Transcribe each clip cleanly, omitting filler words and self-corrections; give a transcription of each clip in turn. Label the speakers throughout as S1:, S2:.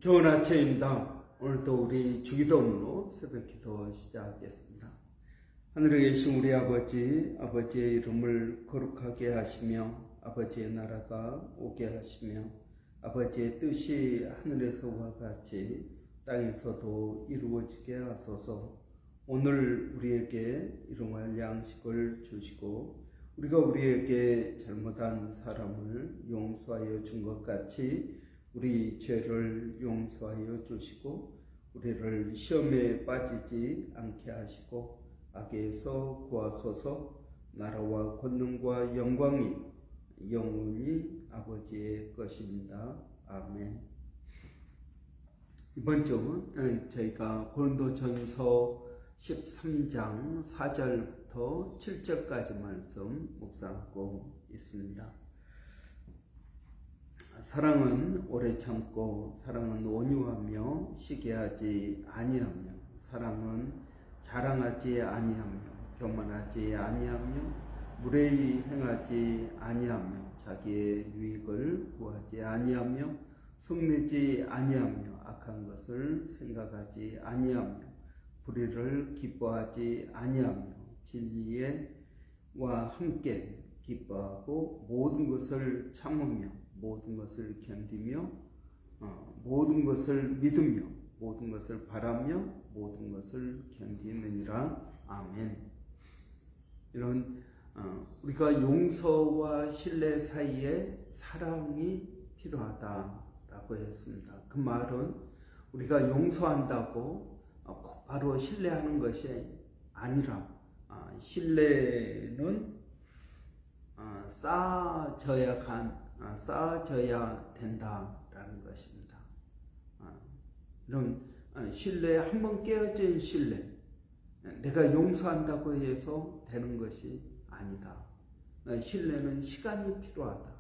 S1: 좋은 아침입니다. 오늘도 우리 주기도문으로 새벽기도 시작하겠습니다. 하늘에 계신 우리 아버지, 아버지의 이름을 거룩하게 하시며 아버지의 나라가 오게 하시며 아버지의 뜻이 하늘에서와 같이 땅에서도 이루어지게 하소서. 오늘 우리에게 일용할 양식을 주시고 우리가 우리에게 잘못한 사람을 용서하여 준 것 같이 우리 죄를 용서하여 주시고 우리를 시험에 빠지지 않게 하시고 악에서 구하소서. 나라와 권능과 영광이 영원히 아버지의 것입니다. 아멘. 이번 주는 저희가 고린도전서 13장 4절부터 7절까지 말씀 묵상하고 있습니다. 사랑은 오래 참고 사랑은 온유하며 시기하지 아니하며 사랑은 자랑하지 아니하며 교만하지 아니하며 무례히 행하지 아니하며 자기의 유익을 구하지 아니하며 성내지 아니하며 악한 것을 생각하지 아니하며 불의를 기뻐하지 아니하며 진리와 함께 기뻐하고 모든 것을 참으며 모든 것을 견디며 모든 것을 믿으며 모든 것을 바라며 모든 것을 견디느니라. 아멘. 이런 우리가 용서와 신뢰 사이에 사랑이 필요하다라고 했습니다. 그 말은 우리가 용서한다고 바로 신뢰하는 것이 아니라 신뢰는 쌓아져야 된다라는 것입니다. 이런 신뢰, 한번 깨어진 신뢰, 내가 용서한다고 해서 되는 것이 아니다. 신뢰는 시간이 필요하다.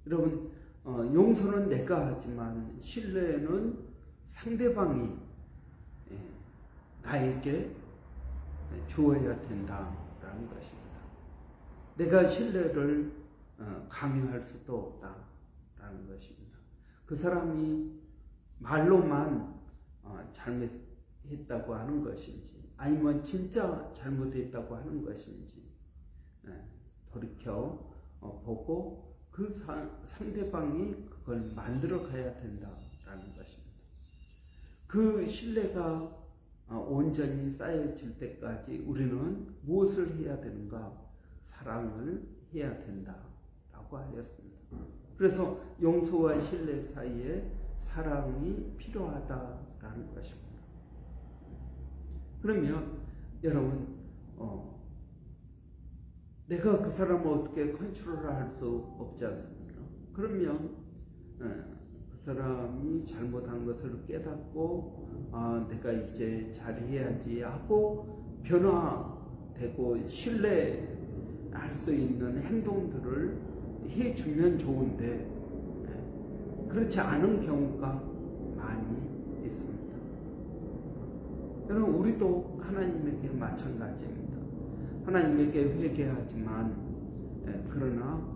S1: 여러분, 용서는 내가 하지만 신뢰는 상대방이 나에게 주어야 된다라는 것입니다. 내가 신뢰를 강요할 수도 없다라는 것입니다. 그 사람이 말로만 잘못했다고 하는 것인지 아니면 진짜 잘못했다고 하는 것인지 돌이켜 보고 그 상대방이 그걸 만들어 가야 된다라는 것입니다. 그 신뢰가 온전히 쌓여질 때까지 우리는 무엇을 해야 되는가? 사랑을 해야 된다라고 하였습니다. 그래서 용서와 신뢰 사이에 사랑이 필요하다라는 것입니다. 그러면 여러분 내가 그 사람을 어떻게 컨트롤할 수 없지 않습니까? 그러면 그 사람이 잘못한 것을 깨닫고 내가 이제 잘해야지 하고 변화되고 신뢰할 수 있는 행동들을 해주면 좋은데 그렇지 않은 경우가 많이 있습니다. 여러분, 우리도 하나님에게 마찬가지입니다. 하나님에게 회개하지만 그러나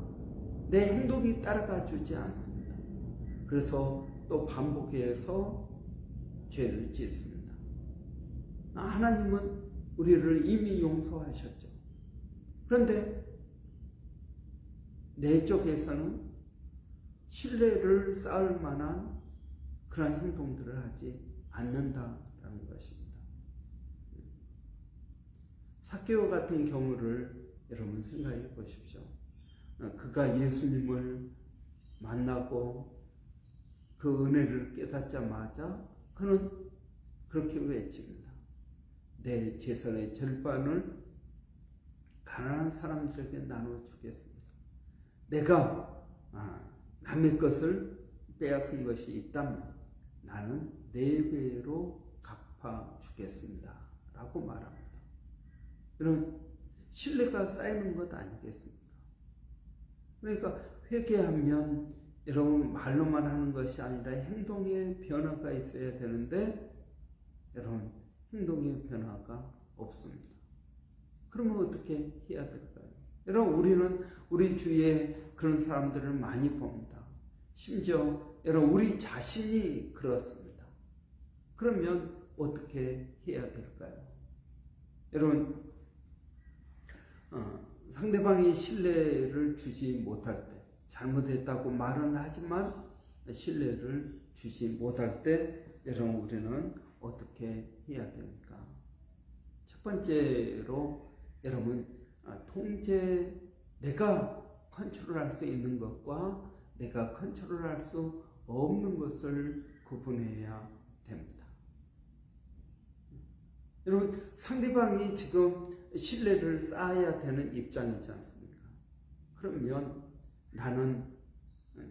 S1: 내 행동이 따라가 주지 않습니다. 그래서 또 반복해서 죄를 짓습니다. 하나님은 우리를 이미 용서하셨죠. 그런데 내 쪽에서는 신뢰를 쌓을 만한 그런 행동들을 하지 않는다라는 것입니다. 삭개오 같은 경우를 여러분 생각해 보십시오. 그가 예수님을 만나고 그 은혜를 깨닫자마자 그는 그렇게 외칩니다. 내 재산의 절반을 가난한 사람들에게 나눠주겠습니다. 내가 남의 것을 빼앗은 것이 있다면 나는 4배로 갚아주겠습니다 라고 말합니다. 이런 신뢰가 쌓이는 것 아니겠습니까? 그러니까 회개하면 여러분 말로만 하는 것이 아니라 행동의 변화가 있어야 되는데 여러분 행동의 변화가 없습니다. 그러면 어떻게 해야 될까요? 여러분 우리는 우리 주위에 그런 사람들을 많이 봅니다. 심지어 여러분 우리 자신이 그렇습니다. 그러면 어떻게 해야 될까요? 여러분 상대방이 신뢰를 주지 못할 때, 잘못했다고 말은 하지만 신뢰를 주지 못할 때 여러분 우리는 어떻게 해야 됩니까? 첫 번째로 여러분 내가 컨트롤할 수 있는 것과 내가 컨트롤할 수 없는 것을 구분해야 됩니다. 여러분 상대방이 지금 신뢰를 쌓아야 되는 입장이지 않습니까? 그러면 나는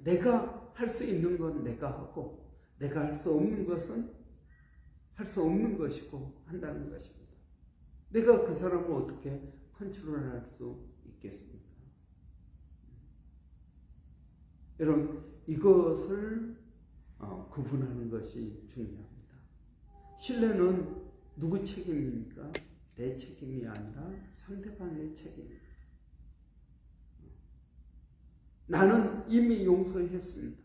S1: 내가 할 수 있는 건 내가 하고 내가 할 수 없는 것은 할 수 없는 것이고 한다는 것입니다. 내가 그 사람을 어떻게 컨트롤할 수 있겠습니까? 여러분 이것을 구분하는 것이 중요합니다. 신뢰는 누구 책임입니까? 내 책임이 아니라 상대방의 책임입니다. 나는 이미 용서했습니다.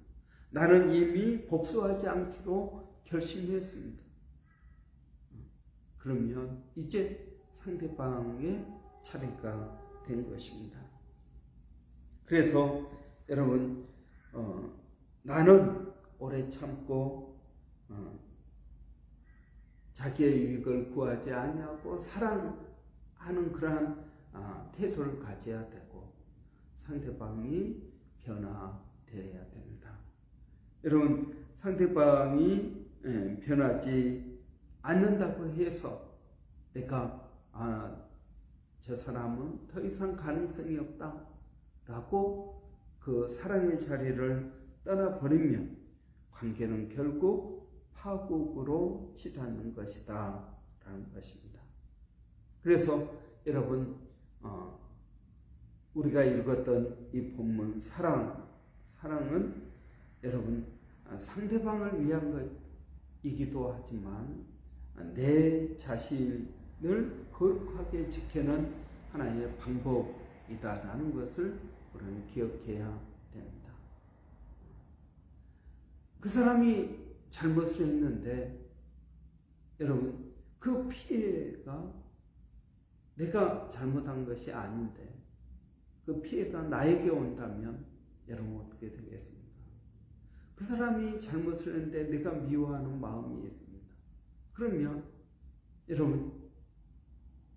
S1: 나는 이미 복수하지 않기로 결심했습니다. 그러면 이제 상대방의 차례가 된 것입니다. 그래서 여러분 나는 오래 참고 자기의 유익을 구하지 아니하고 사랑하는 그러한 태도를 가져야 되고 상대방이 변화되어야 됩니다. 여러분 상대방이 변하지 않는다고 해서 내가 저 사람은 더 이상 가능성이 없다 라고 그 사랑의 자리를 떠나버리면 관계는 결국 파국으로 치닫는 것이다 라는 것입니다. 그래서 여러분 우리가 읽었던 이 본문 사랑은 여러분 상대방을 위한 것이기도 하지만 내 자신을 거룩하게 지키는 하나의 방법이다라는 것을 우리는 기억해야 됩니다. 그 사람이 잘못을 했는데 여러분 그 피해가 내가 잘못한 것이 아닌데 그 피해가 나에게 온다면 여러분 어떻게 되겠습니까? 그 사람이 잘못을 했는데 내가 미워하는 마음이 있습니다. 그러면 여러분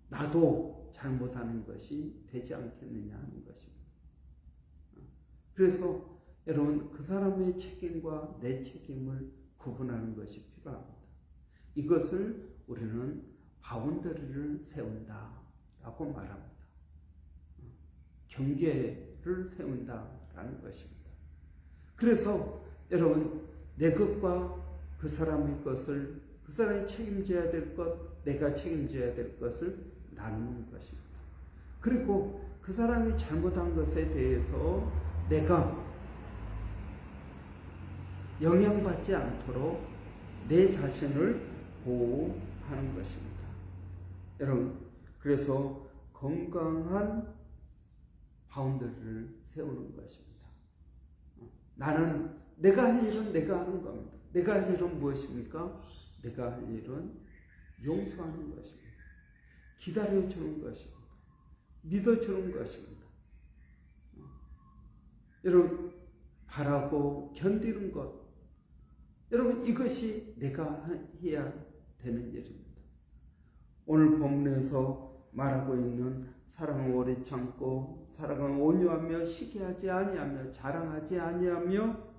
S1: 나도 잘못하는 것이 되지 않겠느냐 하는 것입니다. 그래서 여러분 그 사람의 책임과 내 책임을 구분하는 것이 필요합니다. 이것을 우리는 바운더리를 세운다라고 말합니다. 경계를 세운다라는 것입니다. 그래서 여러분 내 것과 그 사람의 것을 그 사람이 책임져야 될 것, 내가 책임져야 될 것을 나누는 것입니다. 그리고 그 사람이 잘못한 것에 대해서 내가 영향받지 않도록 내 자신을 보호하는 것입니다. 여러분 그래서 건강한 바운더리를 세우는 것입니다. 나는 내가 할 일은 내가 하는 겁니다. 내가 할 일은 무엇입니까? 내가 할 일은 용서하는 것입니다. 기다려주는 것입니다. 믿어주는 것입니다. 여러분 바라고 견디는 것, 여러분 이것이 내가 해야 되는 일입니다. 오늘 본문에서 말하고 있는 사랑은 오래 참고 사랑은 온유하며 시기하지 아니하며 자랑하지 아니하며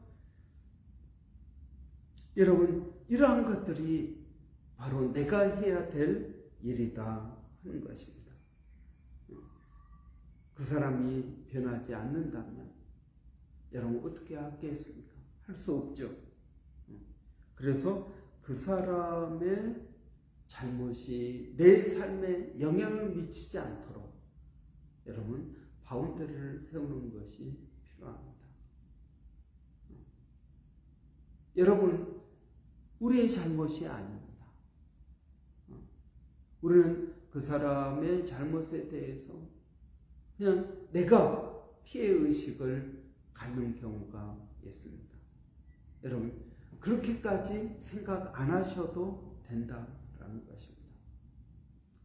S1: 여러분 이러한 것들이 바로 내가 해야 될 일이다 하는 것입니다. 그 사람이 변하지 않는다면 여러분 어떻게 하겠습니까? 할 수 없죠. 그래서 그 사람의 잘못이 내 삶에 영향을 미치지 않도록 여러분 바운더리를 세우는 것이 필요합니다. 여러분 우리의 잘못이 아닙니다. 우리는 그 사람의 잘못에 대해서 그냥 내가 피해의식을 갖는 경우가 있습니다. 여러분, 그렇게까지 생각 안 하셔도 된다라는 것입니다.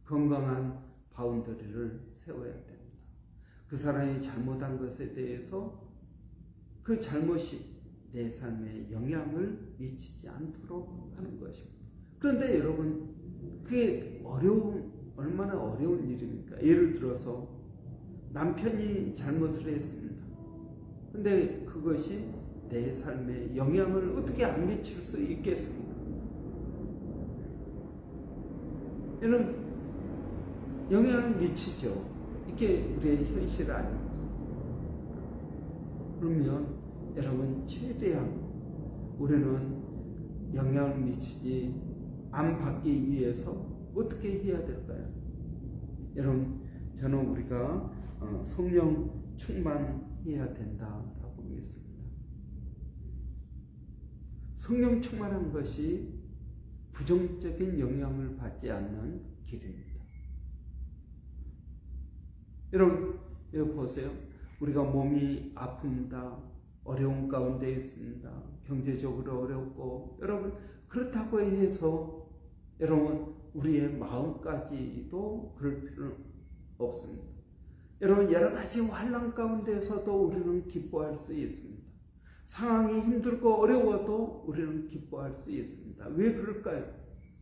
S1: 건강한 바운더리를 세워야 됩니다. 그 사람이 잘못한 것에 대해서 그 잘못이 내 삶에 영향을 미치지 않도록 하는 것입니다. 그런데 여러분, 그게 얼마나 어려운 일입니까? 예를 들어서 남편이 잘못을 했습니다. 근데 그것이 내 삶에 영향을 어떻게 안 미칠 수 있겠습니까? 이런 영향을 미치죠. 이게 우리의 현실 아닙니까? 그러면 여러분, 최대한 우리는 영향을 미치지 안 받기 위해서 어떻게 해야 될까요? 여러분, 저는 우리가 성령 충만해야 된다라고 믿습니다. 성령 충만한 것이 부정적인 영향을 받지 않는 길입니다. 여러분, 여기 보세요. 우리가 몸이 아픕니다. 어려운 가운데 있습니다. 경제적으로 어렵고, 여러분, 그렇다고 해서 여러분, 우리의 마음까지도 그럴 필요는 없습니다. 여러분, 여러 가지 환난 가운데서도 우리는 기뻐할 수 있습니다. 상황이 힘들고 어려워도 우리는 기뻐할 수 있습니다. 왜 그럴까요?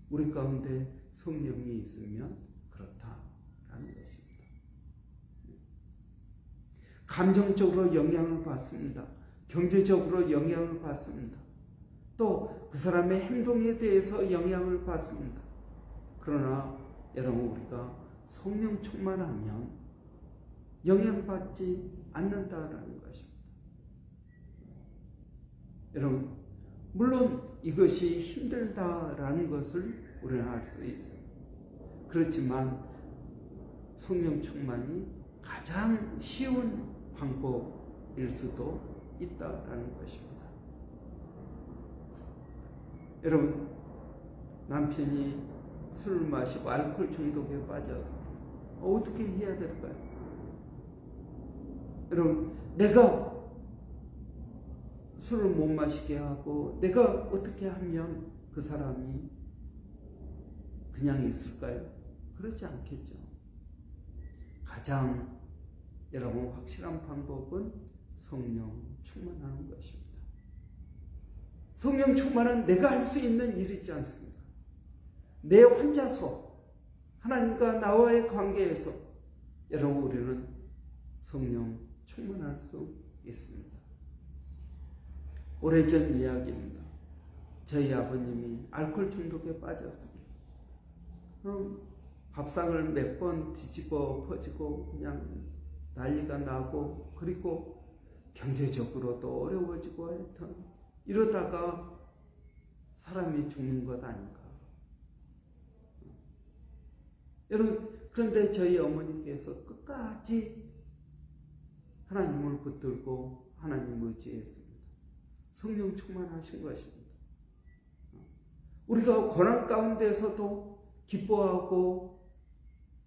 S1: 우리 가운데 성령이 있으면 그렇다라는 것입니다. 감정적으로 영향을 받습니다. 경제적으로 영향을 받습니다. 또 그 사람의 행동에 대해서 영향을 받습니다. 그러나 여러분, 우리가 성령 충만하면 영향받지 않는다라는 것입니다. 여러분, 물론 이것이 힘들다라는 것을 우리는 알 수 있습니다. 그렇지만 성령 충만이 가장 쉬운 방법일 수도 있다라는 것입니다. 여러분, 남편이 술을 마시고 알코올 중독에 빠졌습니다. 어떻게 해야 될까요? 여러분, 내가 술을 못 마시게 하고 내가 어떻게 하면 그 사람이 그냥 있을까요? 그렇지 않겠죠. 가장 여러분 확실한 방법은 성령 충만하는 것입니다. 성령 충만은 내가 할 수 있는 일이지 않습니까? 내 혼자서 하나님과 나와의 관계에서 여러분, 우리는 성령 충만할 수 있습니다. 오래전 이야기입니다. 저희 아버님이 알코올 중독에 빠졌습니다. 밥상을 몇 번 뒤집어 퍼지고 그냥 난리가 나고, 그리고 경제적으로도 어려워지고 하여튼 이러다가 사람이 죽는 것 아닌가. 여러분, 그런데 저희 어머니께서 끝까지 하나님을 붙들고 하나님 의지했습니다. 성령 충만하신 것입니다. 우리가 고난 가운데서도 기뻐하고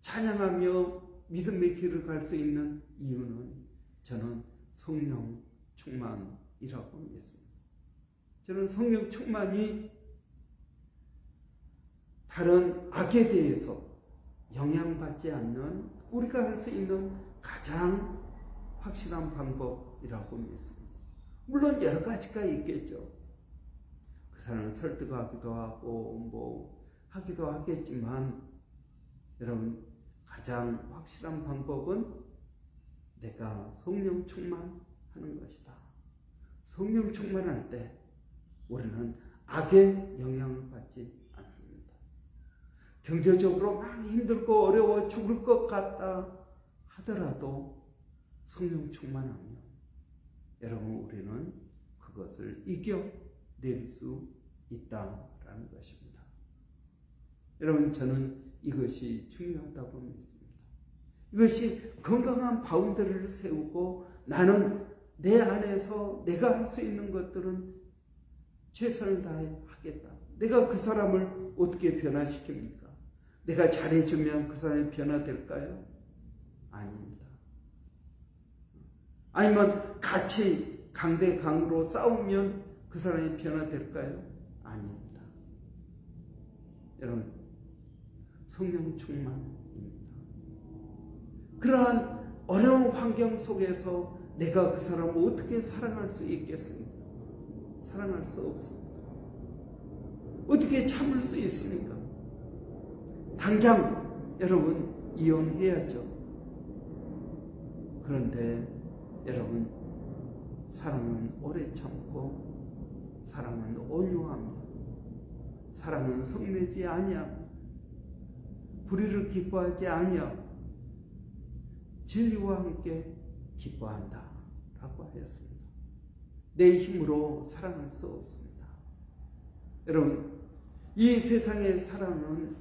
S1: 찬양하며 믿음의 길을 갈 수 있는 이유는 저는 성령 충만이라고 믿습니다. 저는 성령 충만이 다른 악에 대해서 영향받지 않는 우리가 할 수 있는 가장 확실한 방법이라고 믿습니다. 물론 여러 가지가 있겠죠. 그 사람을 설득하기도 하고 하기도 하겠지만, 여러분, 가장 확실한 방법은 내가 성령 충만하는 것이다. 성령 충만할 때 우리는 악의 영향을 받지 않습니다. 경제적으로 많이 힘들고 어려워 죽을 것 같다 하더라도 성령 충만하면 여러분, 우리는 그것을 이겨낼 수 있다라는 것입니다. 여러분, 저는 이것이 중요하다고 믿습니다. 이것이 건강한 바운더리를 세우고 나는 내 안에서 내가 할 수 있는 것들은 최선을 다해 하겠다. 내가 그 사람을 어떻게 변화시킵니까? 내가 잘해주면 그 사람이 변화될까요? 아닙니다. 아니면 같이 강대강으로 싸우면 그 그 사람이 변화될까요? 아닙니다. 여러분, 성령 충만입니다. 그러한 어려운 환경 속에서 내가 그 사람을 어떻게 사랑할 수 있겠습니까? 사랑할 수 없습니다. 어떻게 참을 수 있습니까? 당장 여러분 이혼해야죠. 그런데 여러분, 사랑은 오래 참고, 사랑은 온유하며, 사랑은 성내지 아니하며, 불의를 기뻐하지 아니하고 진리와 함께 기뻐한다 라고 하였습니다. 내 힘으로 사랑할 수 없습니다. 여러분, 이 세상의 사랑은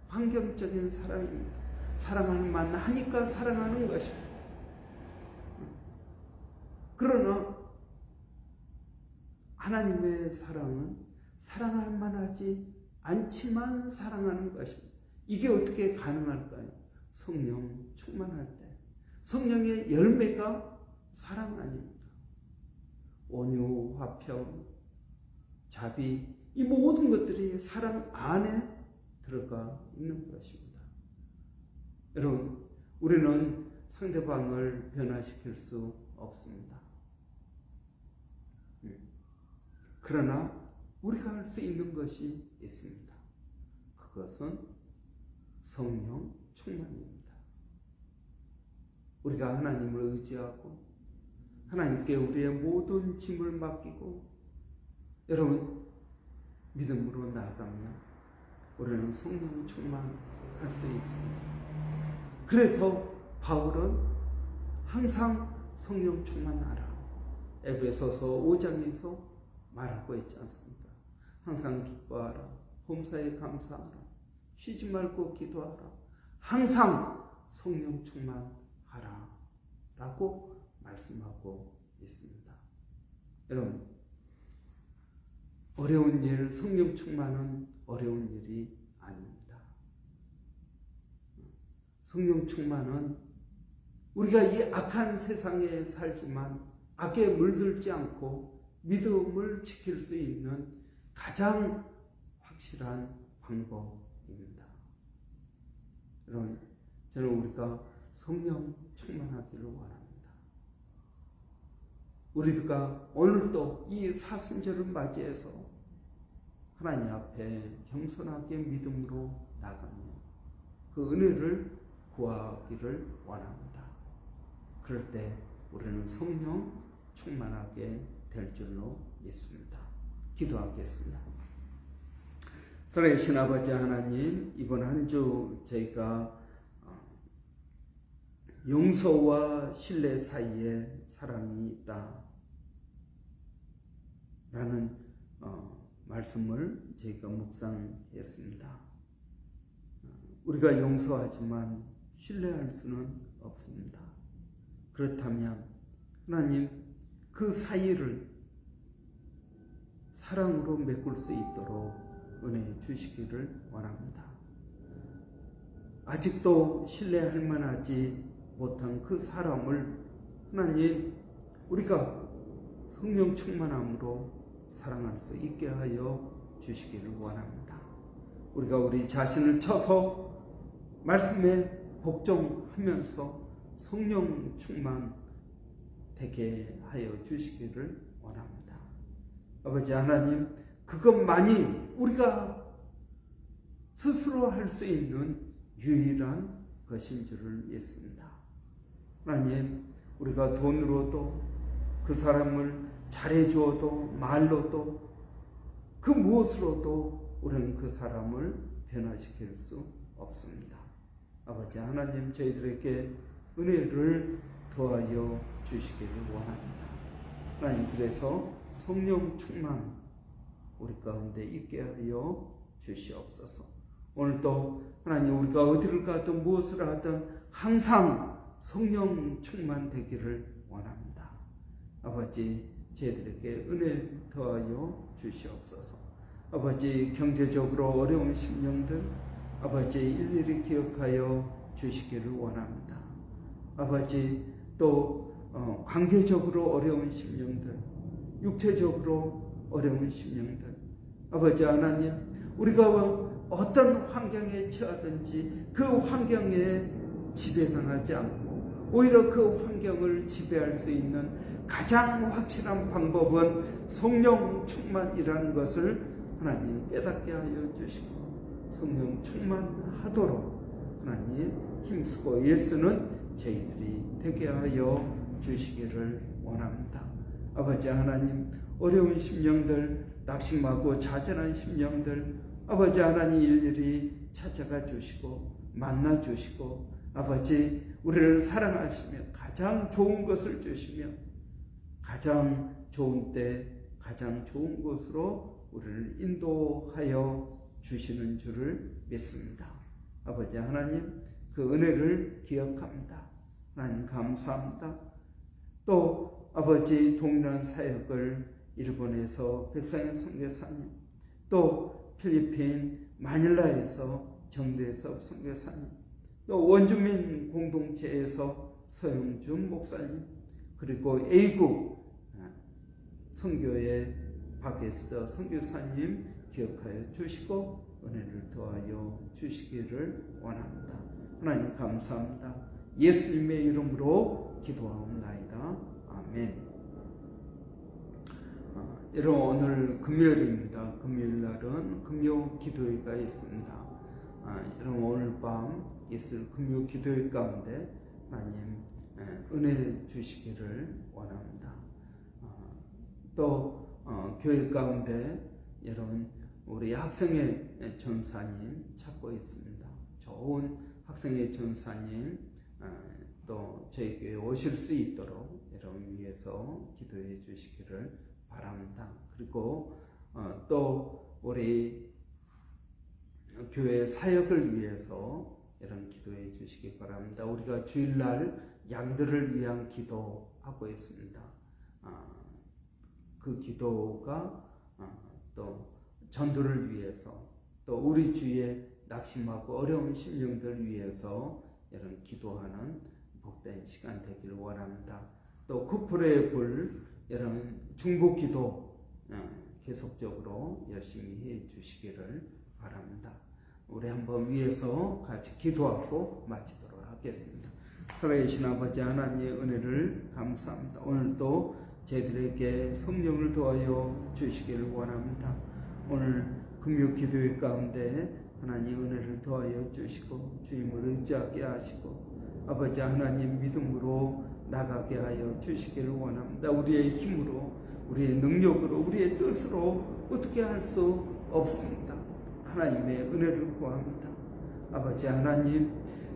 S1: 환경적인 사랑입니다. 사랑하는 만 하니까 사랑하는 것입니다. 그러나 하나님의 사랑은 사랑할 만하지 않지만 사랑하는 것입니다. 이게 어떻게 가능할까요? 성령 충만할 때. 성령의 열매가 사랑 아닙니까? 온유, 화평, 자비, 이 모든 것들이 사랑 안에 들어가 있는 것입니다. 여러분, 우리는 상대방을 변화시킬 수 없습니다. 그러나 우리가 할 수 있는 것이 있습니다. 그것은 성령 충만입니다. 우리가 하나님을 의지하고 하나님께 우리의 모든 짐을 맡기고 여러분 믿음으로 나아가면 우리는 성령 충만할 수 있습니다. 그래서 바울은 항상 성령 충만하라. 에베소서 5장에서 말하고 있지 않습니까? 항상 기뻐하라. 범사에 감사하라. 쉬지 말고 기도하라. 항상 성령 충만하라. 라고 말씀하고 있습니다. 여러분, 어려운 일, 성령 충만은 어려운 일이 아닙니다. 성령 충만은 우리가 이 악한 세상에 살지만 악에 물들지 않고 믿음을 지킬 수 있는 가장 확실한 방법입니다. 여러분, 저는 우리가 성령 충만하기를 원합니다. 우리가 오늘도 이 사순절을 맞이해서 하나님 앞에 겸손하게 믿음으로 나가며 그 은혜를 구하기를 원합니다. 그럴 때 우리는 성령 충만하게 될 줄로 믿습니다. 기도하겠습니다. 살아계신 아버지 하나님, 이번 한 주 저희가 용서와 신뢰 사이에 사랑이 있다 라는 말씀을 저희가 묵상했습니다. 우리가 용서하지만 신뢰할 수는 없습니다. 그렇다면 하나님, 그 사이를 사랑으로 메꿀 수 있도록 은혜 주시기를 원합니다. 아직도 신뢰할 만하지 못한 그 사람을 하나님, 우리가 성령 충만함으로 사랑할 수 있게 하여 주시기를 원합니다. 우리가 우리 자신을 쳐서 말씀에 복종하면서 성령 충만 되게 하여 주시기를 원합니다. 아버지 하나님, 그것만이 우리가 스스로 할 수 있는 유일한 것인 줄을 믿습니다. 하나님, 우리가 돈으로도 그 사람을 잘해주어도 말로도 그 무엇으로도 우리는 그 사람을 변화시킬 수 없습니다. 아버지 하나님, 저희들에게 은혜를 더하여 주시기를 원합니다. 하나님, 그래서 성령 충만 우리 가운데 있게 하여 주시옵소서. 오늘도 하나님, 우리가 어디를 가든 무엇을 하든 항상 성령 충만되기를 원합니다. 아버지, 저희들에게 은혜 더하여 주시옵소서. 아버지, 경제적으로 어려운 심령들 아버지 일일이 기억하여 주시기를 원합니다. 아버지, 또 관계적으로 어려운 심령들, 육체적으로 어려운 심령들, 아버지 하나님, 우리가 어떤 환경에 처하든지 그 환경에 지배당하지 않고 오히려 그 환경을 지배할 수 있는 가장 확실한 방법은 성령 충만이라는 것을 하나님 깨닫게 하여 주시고, 성령 충만하도록 하나님 힘쓰고 예수는 저희들이 되게 하여 주시기를 원합니다. 아버지 하나님, 어려운 심령들, 낙심하고 좌절한 심령들, 아버지 하나님 일일이 찾아가 주시고 만나 주시고, 아버지 우리를 사랑하시며 가장 좋은 것을 주시며 가장 좋은 때 가장 좋은 곳으로 우리를 인도하여 주시는 줄을 믿습니다. 아버지 하나님, 그 은혜를 기억합니다. 하나님 감사합니다. 또 아버지 동일한 사역을 일본에서 백상현 선교사님, 또 필리핀 마닐라에서 정대섭 선교사님, 또 원주민 공동체에서 서영준 목사님, 그리고 A국 선교의 박에스더 선교사님 기억하여 주시고 은혜를 더하여 주시기를 원합니다. 하나님 감사합니다. 예수님의 이름으로 기도하옵나이다. 아멘. 여러분, 오늘 금요일입니다. 금요일 날은 금요 기도회가 있습니다. 여러분, 오늘 밤 있을 금요 기도회 가운데 하나님 은혜 주시기를 원합니다. 또 교회 가운데 여러분, 우리 학생회 전사님 찾고 있습니다. 좋은 학생회 전사님 또 저희 교회에 오실 수 있도록 여러분 위해서 기도해 주시기를 바랍니다. 그리고 또 우리 교회 사역을 위해서 여러분 기도해 주시기 바랍니다. 우리가 주일날 양들을 위한 기도하고 있습니다. 그 기도가 또 전도를 위해서, 또 우리 주위에 낙심하고 어려운 심령들 위해서 여러분 기도하는 복된 시간 되기를 원합니다. 또 쿠프레의 불 여러분 중보 기도 계속적으로 열심히 해 주시기를 바랍니다. 우리 한번 위에서 같이 기도하고 마치도록 하겠습니다. 살아계신 아버지 하나님의 은혜를 감사합니다. 오늘도 저희들에게 성령을 더하여 주시기를 원합니다. 오늘 금요 기도회 가운데 하나님 은혜를 더하여 주시고 주님을 의지하게 하시고 아버지 하나님 믿음으로 나가게 하여 주시기를 원합니다. 우리의 힘으로, 우리의 능력으로, 우리의 뜻으로 어떻게 할 수 없습니다. 하나님의 은혜를 구합니다. 아버지 하나님,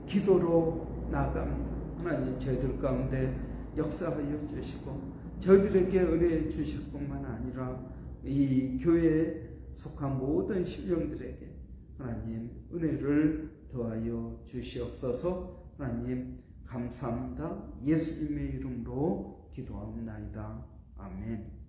S1: 기도로 나아갑니다. 하나님, 저희들 가운데 역사하여 주시고 저희들에게 은혜 주실 뿐만 아니라 이 교회에 속한 모든 심령들에게 하나님 은혜를 더하여 주시옵소서. 하나님 감사합니다. 예수님의 이름으로 기도하옵나이다. 아멘.